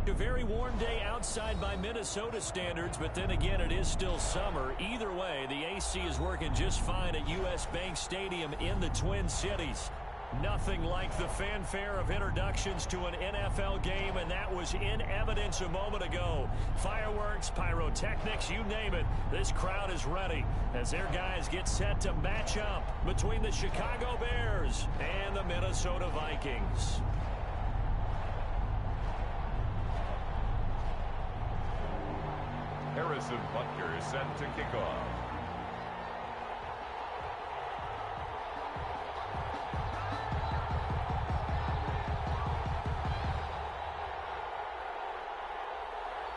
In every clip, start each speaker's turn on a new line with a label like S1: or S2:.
S1: A very warm day outside by Minnesota standards, but then again, it is still summer. Either way, the AC is working just fine at U.S. Bank Stadium in the Twin Cities. Nothing like the fanfare of introductions to an NFL game, and that was in evidence a moment ago. Fireworks, pyrotechnics, you name it. This crowd is ready as their guys get set to match up between the Chicago Bears and the Minnesota Vikings.
S2: Harrison Butker is set to kick off.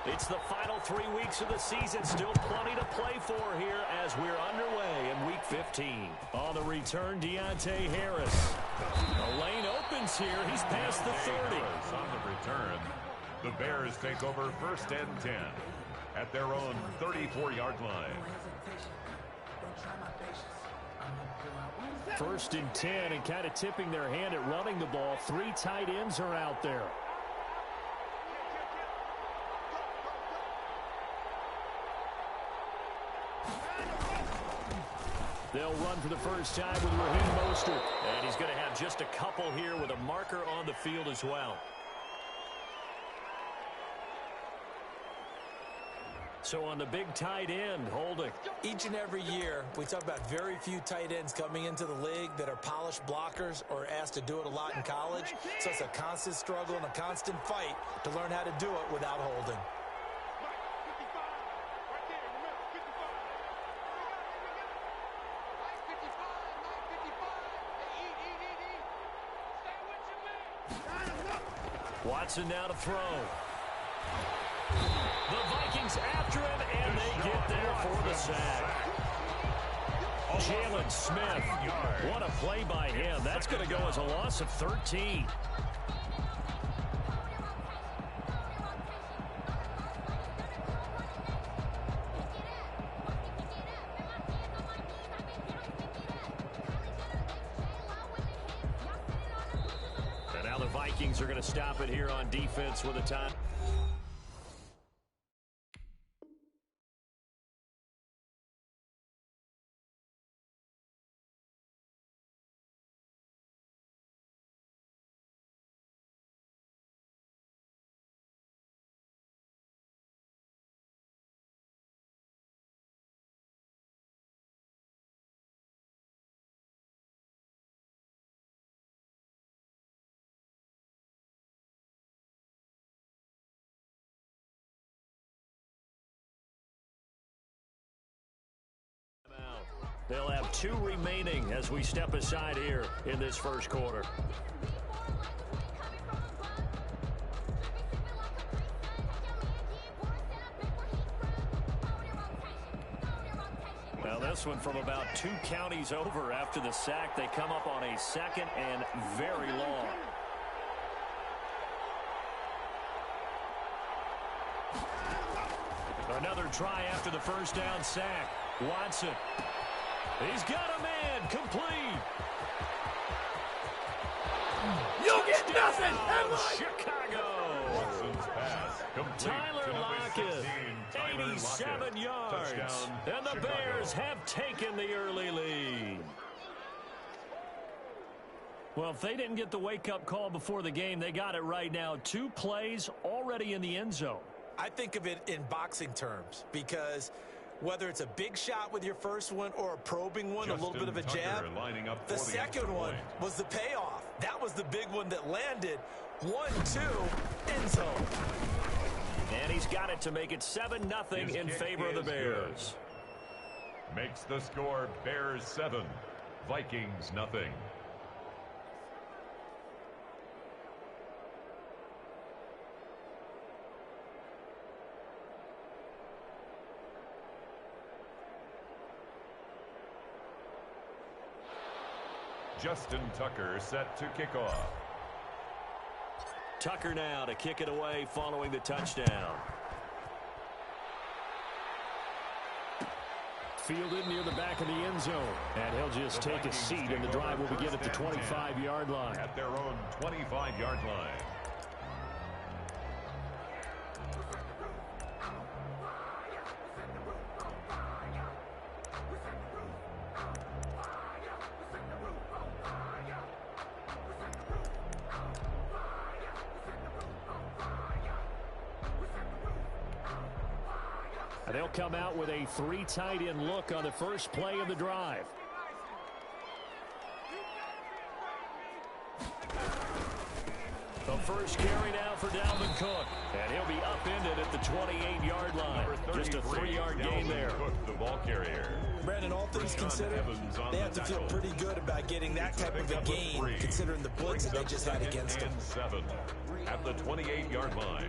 S1: It's the final 3 weeks of the season. Still plenty to play for here as we're underway in Week 15. On the return, Deontay Harris. The lane opens here. He's past the 30.
S2: On the return, the Bears take over 1st and 10 at their own 34-yard line.
S1: 1st and 10, and kind of tipping their hand at running the ball. 3 tight ends are out there. They'll run for the first time with Raheem Mostert. And he's going to have just a couple here with a marker on the field as well. So on the big tight end, holding.
S3: Each and every year, we talk about very few tight ends coming into the league that are polished blockers or asked to do it a lot in college. So it's a constant struggle and a constant fight to learn how to do it without holding.
S1: Watson now to throw. The Vikings after him, and they get there for the sack. Jalen Smith, what a play by him. That's going to go as a loss of 13. And now the Vikings are going to stop it here on defense with a time. They'll have 2 remaining as we step aside here in this first quarter. Well, this one from about 2 counties over after the sack. They come up on a 2nd and very long. Another try after the first down sack. Watson. He's got a man complete.
S4: You get nothing.
S1: Chicago.
S2: Watson's pass complete.
S1: Tyler Lockett, 87 yards.
S2: Touchdown,
S1: and the
S2: Chicago.
S1: Bears have taken the early lead. Well, if they didn't get the wake-up call before the game, they got it right now. 2 plays already in the end zone.
S3: I think of it in boxing terms because whether it's a big shot with your first one or a probing one,
S2: Justin
S3: a little bit of a jab,
S2: lining up
S3: the
S2: for the
S3: second
S2: extra
S3: one
S2: point.
S3: was the payoff. That was the big one that landed. 1-2, end zone.
S1: And he's got it to make it 7-0 in favor of the Bears.
S2: Good. Makes the score Bears 7, Vikings nothing. Justin Tucker set to kick off.
S1: Tucker now to kick it away following the touchdown. Fielded near the back of the end zone. And he'll just take a seat, and the drive will begin at the 25-yard line.
S2: At their own 25-yard line.
S1: And they'll come out with a 3 tight end look on the first play of the drive. The first carry now for Dalvin Cook. And he'll be upended at the 28-yard line. Just a 3-yard gain there.
S2: Cook, the ball carrier.
S3: Brandon, all things considered, they have to feel pretty good about getting that type of a gain, considering the blitz that they just had against them.
S2: 7 at the 28-yard line.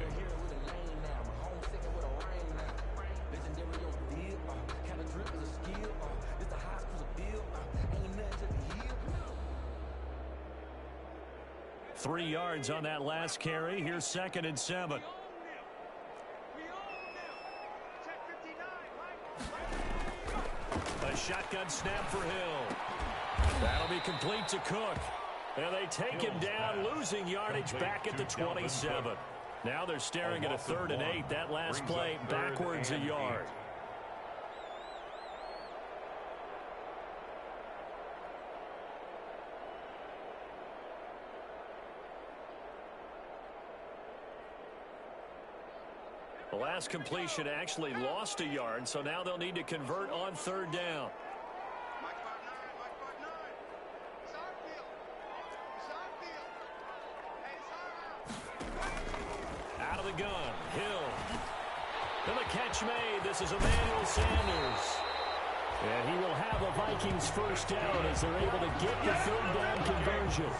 S1: Three yards on that last carry. Here's 2nd and 7. A shotgun snap for Hill. That'll be complete to Cook. And they take him down, losing yardage back at the 27. Now they're staring at a 3rd and 8. That last play backwards a yard. The last completion actually lost a yard, so now they'll need to convert on 3rd down. Out of the gun, Hill. And the catch made. This is Emmanuel Sanders. And he will have a Vikings first down as they're able to get the 3rd down conversion.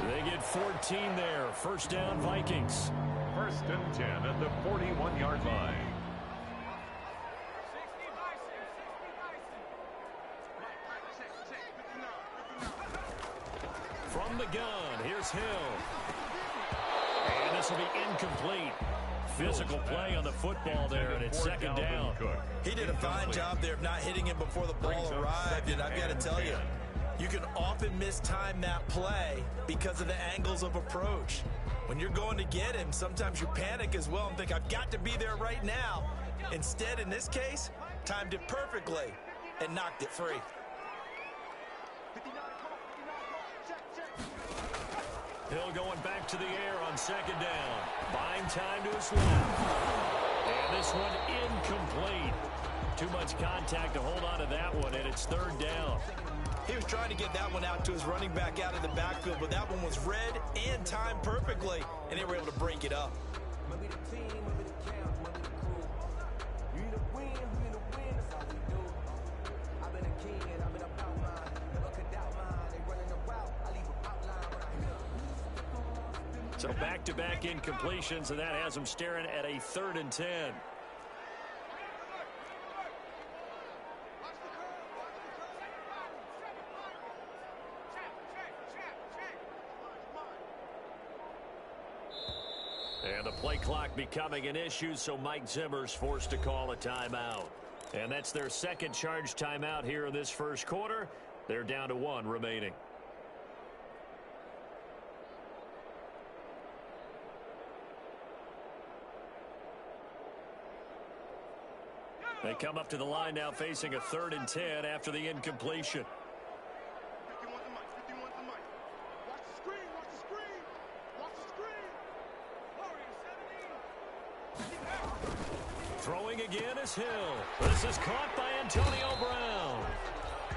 S1: They get 14 there. First down, Vikings.
S2: 1st and 10 at the 41-yard line.
S1: From the gun, here's Hill. And this will be incomplete. Physical play on the football there, and it's 2nd down.
S3: He did a fine job there of not hitting him before the ball arrived, and I've got to tell you, you can often mistime that play because of the angles of approach. When you're going to get him, sometimes you panic as well and think, I've got to be there right now. Instead, in this case, timed it perfectly and knocked it free.
S1: Hill going back to the air on 2nd down. Buying time to his left. And this one incomplete. Too much contact to hold on to that one, and it's 3rd down.
S3: He was trying to get that one out to his running back out of the backfield, but that one was read and timed perfectly, and they were able to break it up.
S1: So back-to-back incompletions, and that has them staring at a 3rd and 10. And the play clock becoming an issue, so Mike Zimmer's forced to call a timeout. And that's their 2nd charge timeout here in this first quarter. They're down to 1 remaining. They come up to the line now facing a 3rd and 10 after the incompletion. Throwing again is Hill. This is caught by Antonio Brown.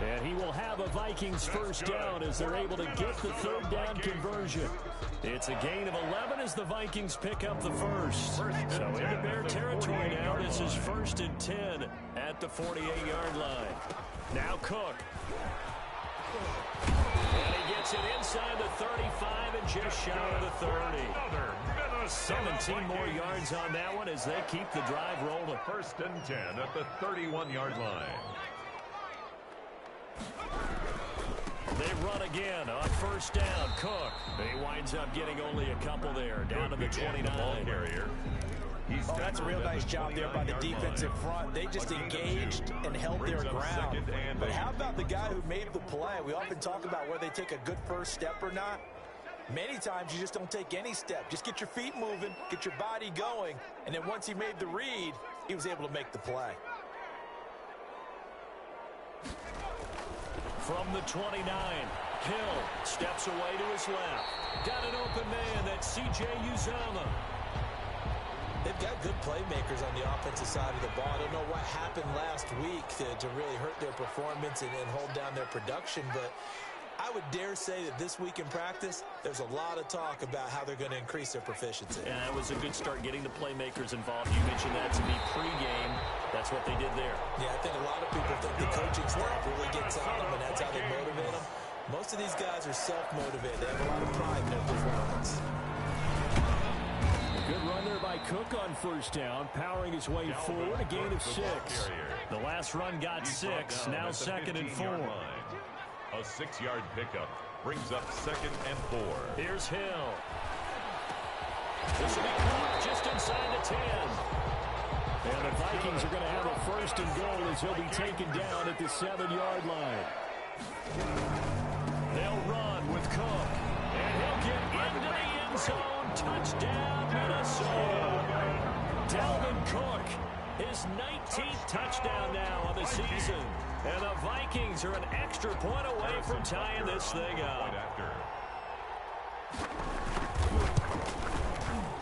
S1: And he will have a Vikings first down as they're able to get the 3rd down conversion. It's a gain of 11 as the Vikings pick up the first. So into Bear territory now. This is 1st and 10 at the 48-yard line. Now Cook. And he gets it inside the 35 and just shy of the 30. 17 more yards on that one as they keep the drive rolling.
S2: 1st and 10 at the 31-yard line.
S1: They run again on 1st down. Cook. He winds up getting only a couple there, down to the 29.
S3: Oh, that's a real nice job there by the defensive front. They just engaged and held their ground. But how about the guy who made the play? We often talk about whether they take a good first step or not. Many times you just don't take any step. Just get your feet moving, get your body going, and then once he made the read, he was able to make the play.
S1: From the 29, Hill steps away to his left. Got an open man, that's C.J. Uzomah.
S3: They've got good playmakers on the offensive side of the ball. I don't know what happened last week to really hurt their performance and hold down their production, but I would dare say that this week in practice, there's a lot of talk about how they're going to increase their proficiency.
S1: Yeah, it was a good start getting the playmakers involved. You mentioned that to me pregame. That's what they did there.
S3: Yeah, I think a lot of people think the coaching staff really gets on them, and that's how they motivate them. Most of these guys are self-motivated. They have a lot of pride in their performance.
S1: Good run there by Cook on first down, powering his way forward, a gain of 6. The last run got 6, now 2nd and 4.
S2: A 6-yard pickup brings up 2nd and 4.
S1: Here's Hill. This will be caught just inside the 10. And the Vikings are going to have a 1st and goal as he'll be taken down at the 7-yard line. They'll run with Cook. And he'll get into the end zone. Touchdown, Minnesota. Dalvin Cook, his 19th touchdown now of the season. And the Vikings are an extra point away from tying this thing up.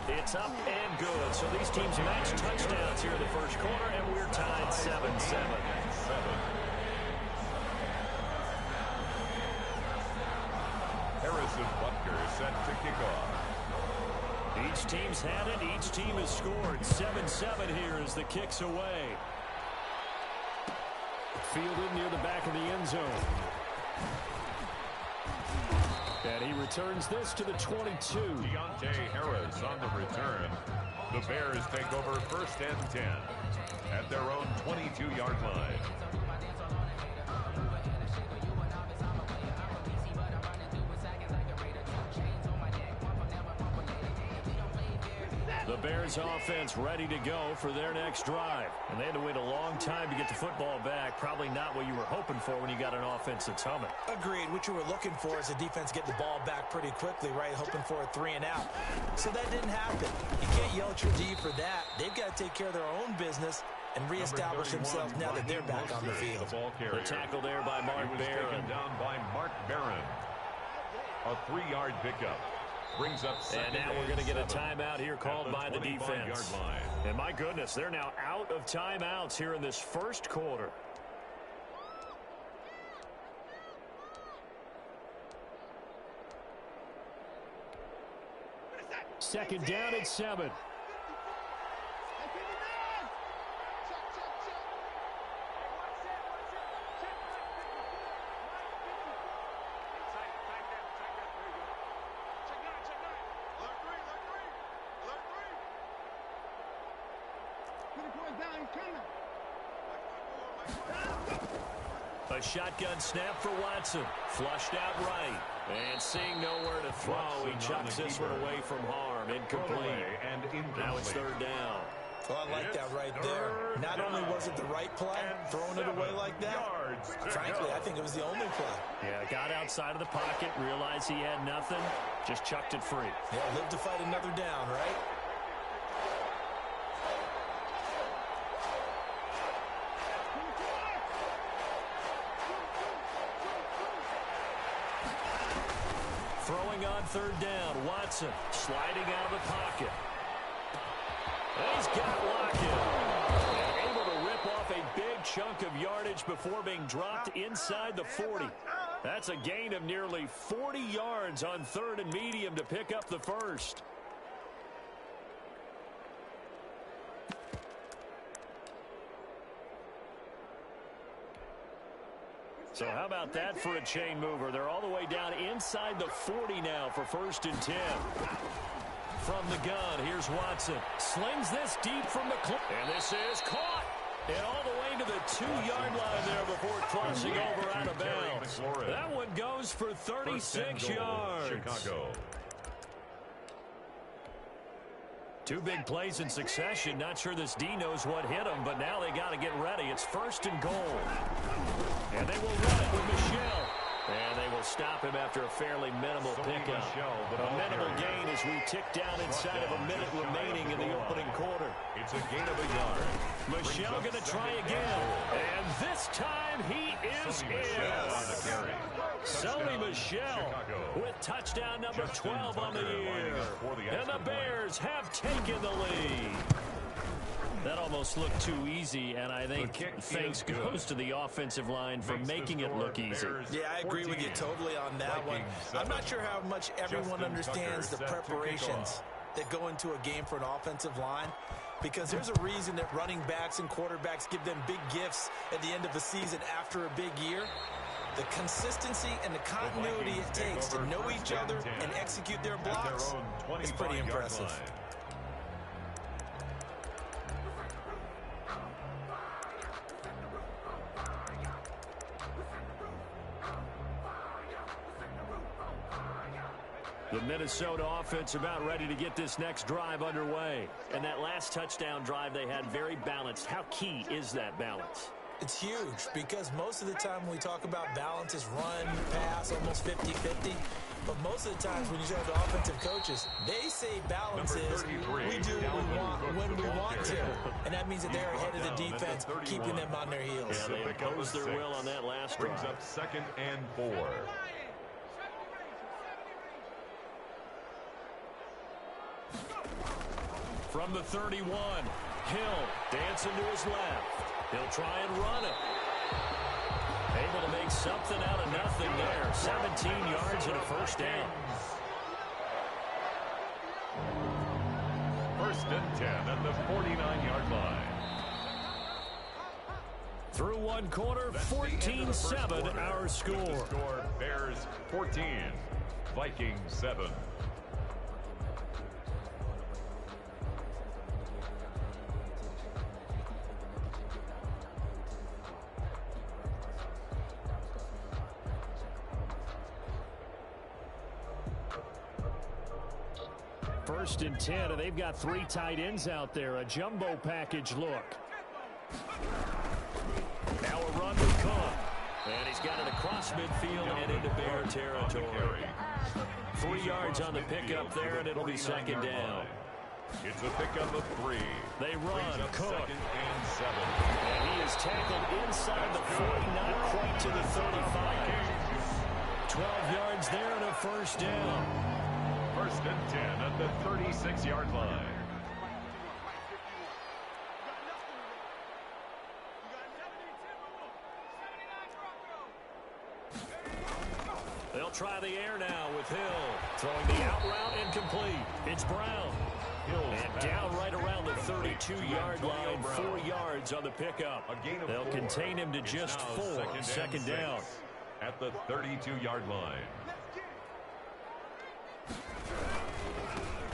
S1: It's up and good. So these teams match touchdowns here in the first quarter, and we're tied 7-7.
S2: Harrison Butker set to kick off.
S1: Each team's had it. Each team has scored. 7-7 here as the kick's away. Fielded near the back of the end zone. And he returns this to the 22.
S2: Deontay Harris on the return. The Bears take over 1st and 10 at their own 22-yard line.
S1: The Bears offense ready to go for their next drive. And they had to wait a long time to get the football back. Probably not what you were hoping for when you got an offense that's humming.
S3: Agreed. What you were looking for is a defense get the ball back pretty quickly, right? Hoping for a 3 and out. So that didn't happen. You can't yell at your D for that. They've got to take care of their own business and reestablish themselves now that they're back on the field.
S2: The
S1: tackle there by Mark Barron.
S2: Down by Mark Barron. A 3-yard pickup. Brings up
S1: and now we're going to get a timeout here called by the defense. And my goodness, they're now out of timeouts here in this first quarter. Second down and 7. A shotgun snap for Watson. Flushed out right. And seeing nowhere to throw, he chucks this one away from harm. Incomplete. Now it's 3rd down.
S3: Well, I like that right there. Not only was it the right play, throwing it away like that, frankly, I think it was the only play.
S1: Yeah, got outside of the pocket, realized he had nothing, just chucked it free.
S3: Yeah, live to fight another down, right?
S1: Throwing on 3rd down, Watson sliding out of the pocket. And he's got Lockett. Able to rip off a big chunk of yardage before being dropped inside the 40. That's a gain of nearly 40 yards on 3rd and medium to pick up the first. So how about that for a chain mover? They're all the way down inside the 40 now for 1st and 10. From the gun, here's Watson. Slings this deep from the clip. And this is caught. And all the way to the 2-yard line there before crossing over out of bounds. That one goes for 36 yards.
S2: Chicago.
S1: 2 big plays in succession. Not sure this D knows what hit him, but now they got to get ready. It's 1st and goal. And they will run it with Michelle. And they will stop him after a fairly minimal pickup. A minimal gain as we tick down inside of a minute remaining in the opening quarter.
S2: It's a gain of a yard.
S1: Michelle going to try again. And this this time he is in. Sony Michel with touchdown number 12 on the year. And the Bears have taken the lead. That almost looked too easy, and I think thanks goes to the offensive line for making it look easy.
S3: Yeah, I agree with you totally on that one. I'm not sure how much everyone understands the preparations that go into a game for an offensive line, because there's a reason that running backs and quarterbacks give them big gifts at the end of the season after a big year. The consistency and the continuity it takes to know each other and execute their blocks is pretty impressive.
S1: The Minnesota offense about ready to get this next drive underway. And that last touchdown drive they had very balanced. How key is that balance?
S3: It's huge, because most of the time when we talk about balance is run, pass, almost 50-50. But most of the times when you talk to offensive coaches, they say balance is we do what we want when we want to. And that means that they're ahead of the defense, keeping them on their heels.
S1: Yeah, they imposed their will on that last drive.
S2: Brings up 2nd and 4.
S1: From the 31, Hill dancing to his left. He'll try and run it. Able to make something out of nothing there. 17 yards and a first down.
S2: 1st and 10 at the 49-yard line.
S1: Through one quarter, 14-7 our score.
S2: Bears 14, Vikings 7.
S1: First and 10, and they've got 3 tight ends out there. A jumbo package look. Now a run with Cook. And he's got it across midfield and into Bear territory. 3 yards on the pickup there, and it'll be 2nd down.
S2: It's a pickup of 3.
S1: They run. Cook.
S2: 2nd and 7.
S1: And he is tackled inside the 40, not quite to the 35. 12 yards there and a first down.
S2: 1st and 10 at the 36-yard line.
S1: They'll try the air now with Hill. Throwing the out route incomplete. It's Brown. And down right around the 32-yard line. 4 yards on the pickup. They'll contain him to just 4. 2nd down.
S2: At the 32-yard line.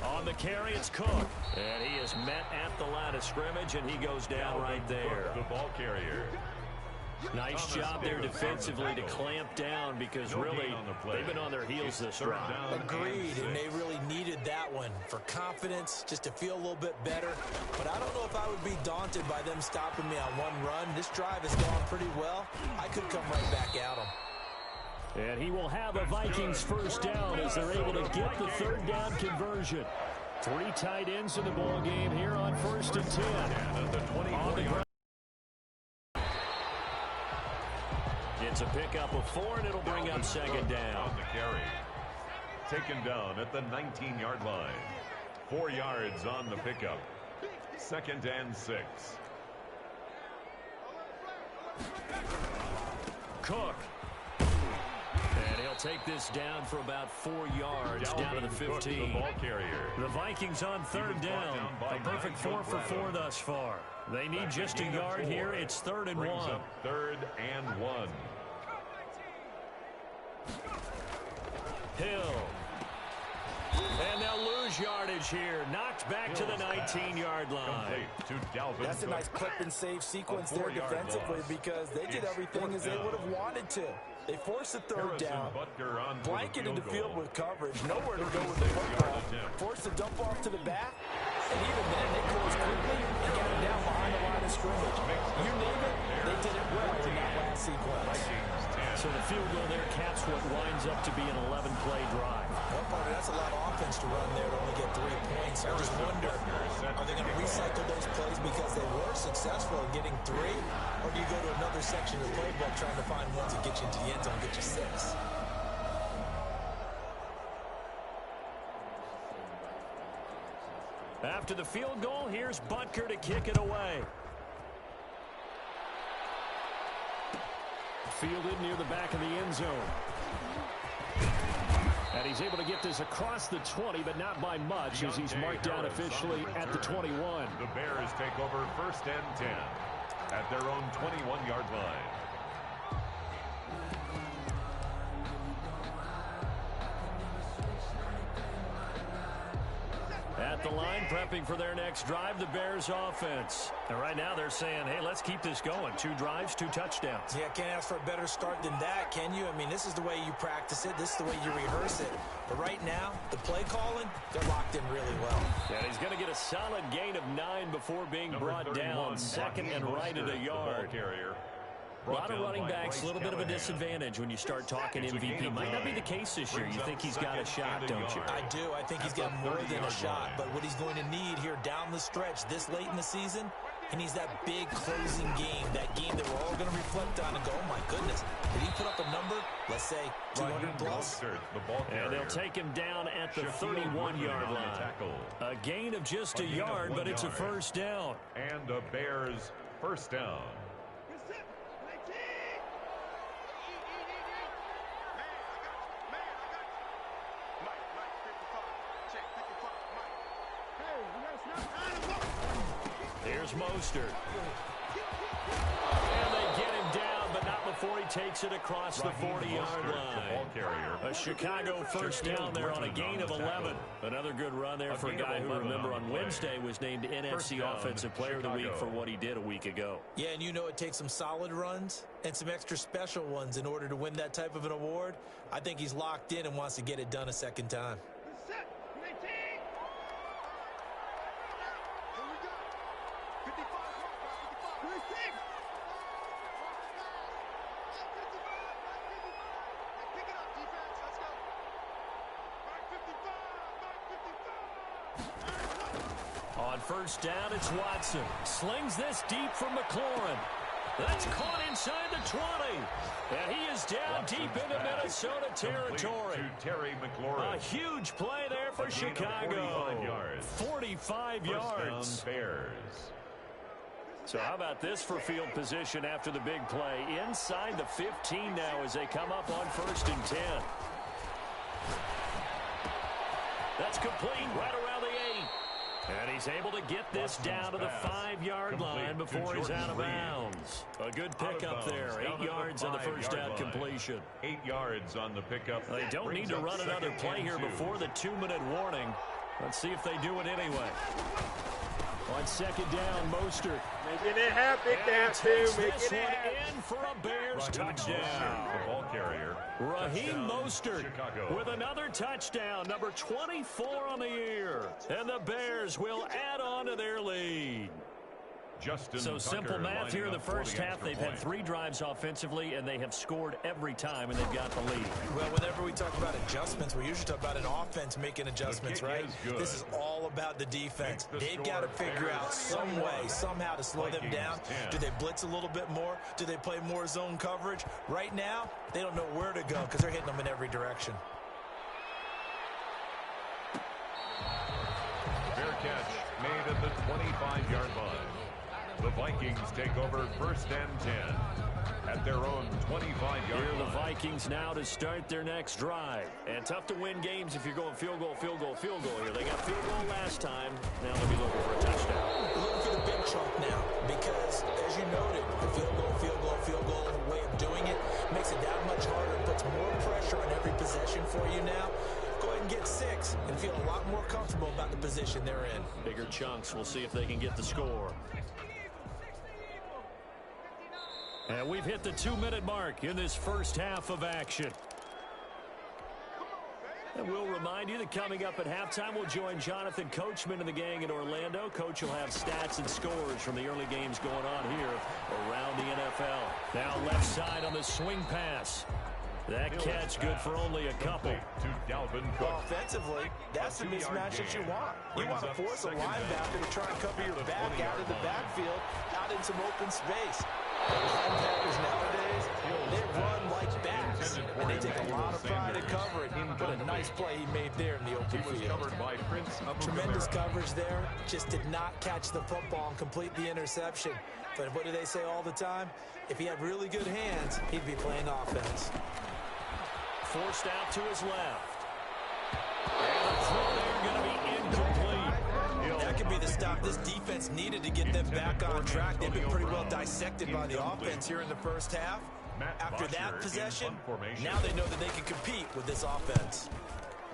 S1: On the carry, it's Cook. And he is met at the line of scrimmage, and he goes down right there.
S2: The ball carrier.
S1: Nice job there defensively to clamp down, because really they've been on their heels this drive.
S3: Agreed, and they really needed that one for confidence, just to feel a little bit better. But I don't know if I would be daunted by them stopping me on one run. This drive has gone pretty well. I could come right back at them.
S1: And he will have a Vikings first down as they're able to get the 3rd down conversion. 3 tight ends in the ball game here on 1st and 10. On the ground. It's a pickup of 4, and it'll bring up 2nd down.
S2: On the carry. Taken down at the 19-yard line. 4 yards on the pickup. 2nd and 6.
S1: Cook. And he'll take this down for about 4 yards down to the 15.
S2: The ball carrier.
S1: The Vikings on 3rd down. A perfect 4 for 4 thus far. They need just a yard here. It's 3rd and 1.
S2: 3rd and 1.
S1: Hill. And they'll lose yardage here. Knocked back to the 19-yard line.
S3: That's a nice clip and save sequence there defensively, because they did everything as they would have wanted to. They forced the 3rd down, blanketed the field with coverage, nowhere to go with the football, forced the dump off to the back, and even then they closed quickly and got it down behind the line of scrimmage. You name it, they did it well in that last sequence.
S1: So the field goal there caps what winds up to be an 11-play drive.
S3: Well, partner, that's a lot of offense to run there to only get 3 points. I just wonder, are they going to recycle those plays because they were successful in getting 3? Or do you go to another another section of the playbook trying to find ones that get you into the end zone, get you 6.
S1: After the field goal, here's Butker to kick it away. Fielded near the back of the end zone. And he's able to get this across the 20, but not by much, as he's marked down officially at the 21.
S2: The Bears take over 1st and 10 at their own 21-yard line.
S1: At the line, prepping for their next drive, the Bears offense. And right now they're saying, hey, let's keep this going. 2 drives, 2 touchdowns.
S3: Yeah, can't ask for a better start than that, can you? I mean, this is the way you practice it. This is the way you rehearse it. But right now, the play calling, they're locked in really well.
S1: And he's going to get a solid gain of 9 before being brought down. 2nd and right at a yard. A lot of running backs, a little bit of a disadvantage when you start talking MVP. Might not be the case this year. You think he's got a shot, don't you?
S3: I do. I think he's got more than a shot. But what he's going to need here down the stretch this late in the season, he needs that big closing game, that game that we're all going to reflect on and go, oh, my goodness, did he put up a number, let's say, 200 plus?
S1: And they'll take him down at the 31-yard line. A gain of just a yard, but it's a first down.
S2: And the Bears' first down.
S1: Here's Mostert. And they get him down, but not before he takes it across the 40-yard line. A Chicago first down there on a gain of 11. Another good run there for a guy who, remember, on Wednesday was named NFC Offensive Player of the Week for what he did a week ago.
S3: Yeah, and you know it takes some solid runs and some extra special ones in order to win that type of an award. I think he's locked in and wants to get it done a second time.
S1: On first down, it's Watson. Slings this deep for McLaurin. That's caught inside the 20. And he is down deep into Minnesota territory.
S2: Terry McLaurin.
S1: A huge play there for Chicago. 45 yards.
S2: Bears.
S1: So how about this for field position after the big play? Inside the 15 now as they come up on 1st and 10. That's complete right around the 8. And he's able to get this down to the 5-yard line before he's out of bounds. A good pickup there. 8 yards on the first down completion.
S2: 8 yards on the pickup.
S1: They don't need to run another play here before the 2-minute warning. Let's see if they do it anyway. On 2nd down, Mostert.
S5: Making it happen,
S1: takes this one in for a Bears touchdown.
S2: The ball carrier.
S1: Raheem Mostert with another touchdown, number 24 on the year. And the Bears will add on to their lead. So simple math here in the first half. They've had 3 drives offensively, and they have scored every time, and they've got the lead.
S3: Well, whenever we talk about adjustments, we usually talk about an offense making adjustments, right? This is all about the defense. They've got to figure out some way, somehow to slow them down. Do they blitz a little bit more? Do they play more zone coverage? Right now, they don't know where to go because they're hitting them in every direction.
S2: Fair catch made at the 25-yard line. The Vikings take over 1st and 10 at their own 25-yard line.
S1: Here are the Vikings now to start their next drive. And tough to win games if you're going field goal, field goal, field goal here. They got field goal last time. Now they'll be looking for a touchdown.
S3: They're looking for the big chunk now because, as you noted, the field goal, field goal, field goal way of doing it makes it that much harder. It puts more pressure on every possession for you now. Go ahead and get 6 and feel a lot more comfortable about the position they're in.
S1: Bigger chunks. We'll see if they can get the score. And we've hit the 2-minute mark in this first half of action. And we'll remind you that coming up at halftime, we'll join Jonathan Coachman and the gang in Orlando. Coach will have stats and scores from the early games going on here around the NFL. Now left side on the swing pass. That catch good for only a couple.
S2: To Dalvin Cook.
S3: Offensively, that's the mismatch that you want. You want to force a linebacker to try and cover your back out of the backfield, out in some open space. Linebackers nowadays, they run like backs, and they take a lot of pride in covering. What a nice play he made there in the open field. Tremendous coverage there. Just did not catch the football and complete the interception. But what do they say all the time? If he had really good hands, he'd be playing offense.
S1: Forced out to his left. And the throw there going to be incomplete.
S3: That could be the stop this defense needed to get them back on track. They've been pretty well dissected by the offense here in the first half. After that possession, now they know that they can compete with this offense.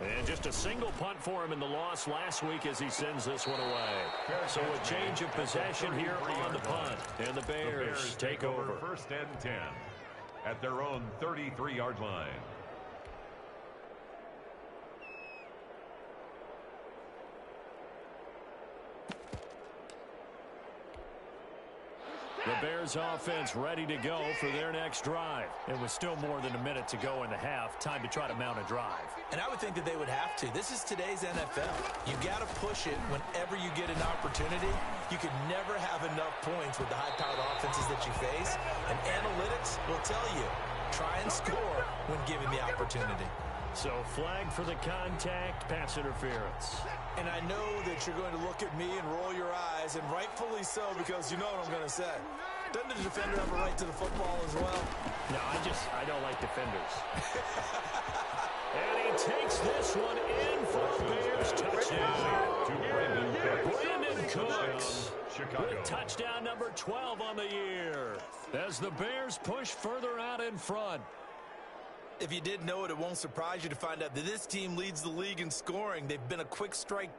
S1: And just a single punt for him in the loss last week as he sends this one away. So a change of possession here on the punt. And the Bears take over.
S2: First and 10 at their own 33-yard line.
S1: The Bears offense ready to go for their next drive. It was still more than a minute to go in the half. Time to try to mount a drive.
S3: And I would think that they would have to. This is today's NFL. You got to push it whenever you get an opportunity. You can never have enough points with the high-powered offenses that you face. And analytics will tell you, try and score when given the opportunity.
S1: So flag for the contact, pass interference.
S3: And I know that you're going to look at me and roll your eyes, and rightfully so, because you know what I'm going to say. Doesn't the defender have a right to the football as well?
S1: No, I don't like defenders. And he takes this one in for a Bears touchdown. Brandon Cooks with touchdown number 12 on the year as the Bears push further out in front.
S3: If you didn't know it, it won't surprise you to find out that this team leads the league in scoring. They've been a quick strike